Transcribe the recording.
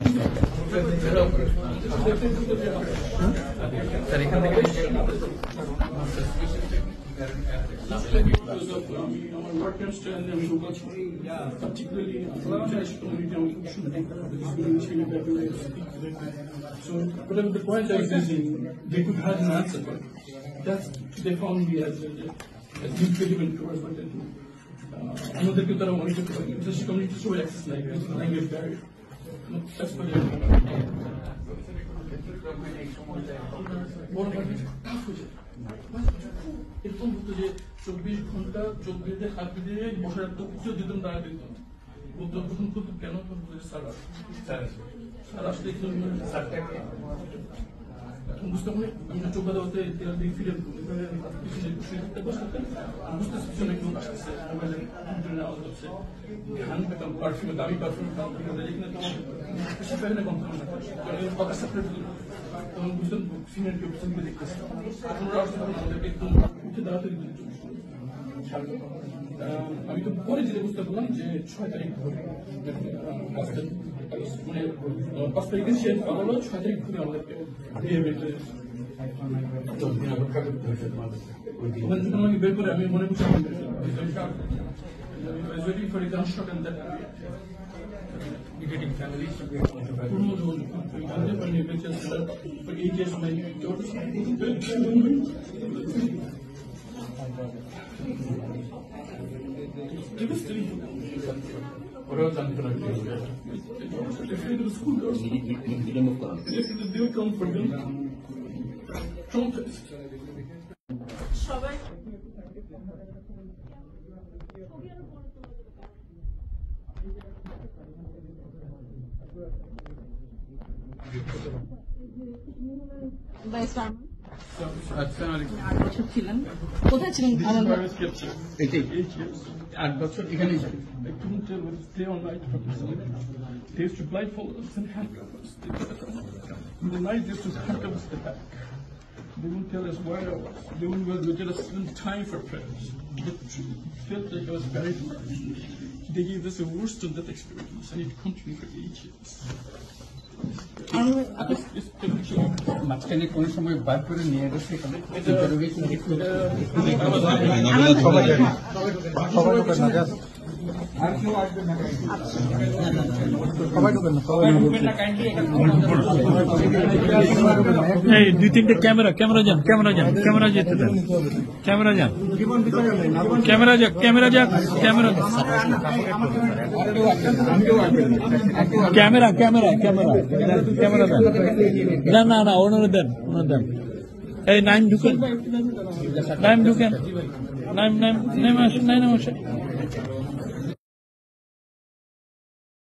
Particularly international community, so whatever the point I was using, they could have an answer, but that's they found me as impediment towards what they do. Another good that I wanted to just community show access like this language barrier. That's what এরকম হতো যে 24 ঘন্টা চোখ বেঁধে হাত বেঁধে বসে রাখতো, কিছু দিতাম দাঁড়া দিত বলতো তখন খুব কেন স্যার আসলে এখন বুঝতে পারি আমি চোখ বাঁধা হতে ফিরে বুঝতেছি পিছনে কেউ আসতেছে মোবাইলে আওয়াজ হচ্ছে ধান পেতাম পারফিউমে দামি পারফিউম যেখানে তোমার কথা সেপারেট তখন বুঝতাম সিনিয়র কেউ পিছন দিয়ে দেখতেছে এখন ওরা আসতে আমাদেরকে একদম উঠে দাঁড়াতে আমি তো পরে যেটা বুঝতে পারলাম যে 6 তারিখ ধরে মানে 5 তারিখে শেষ হলো 6 তারিখ ধরে আমাদেরকে আমাকে বের করে আমি মনে করছি waiting for a gunshot and that getting families for 8 years my daughter they will come for them traumatized ছিলেন কোথায় ছিলেন? 8 বছর এখানেই ছিলেন। I couldn't tell whether to stay all night from the sun. They used to blindfold us and handcuff us. In the night, they used to handcuff us the back. They wouldn't tell us where I was. They wouldn't let us spend time for prayers. It felt like I was buried alive. They gave us a worse than that experience, and it continued for 8 years. মাঝখানে কোন সময় বার করে নিয়ে গেছে এই 2-3টে camera যেতে দেন camera যাক camera দেন না ওনারা দেন এই নাইম ঢুকেন নাইম আসেন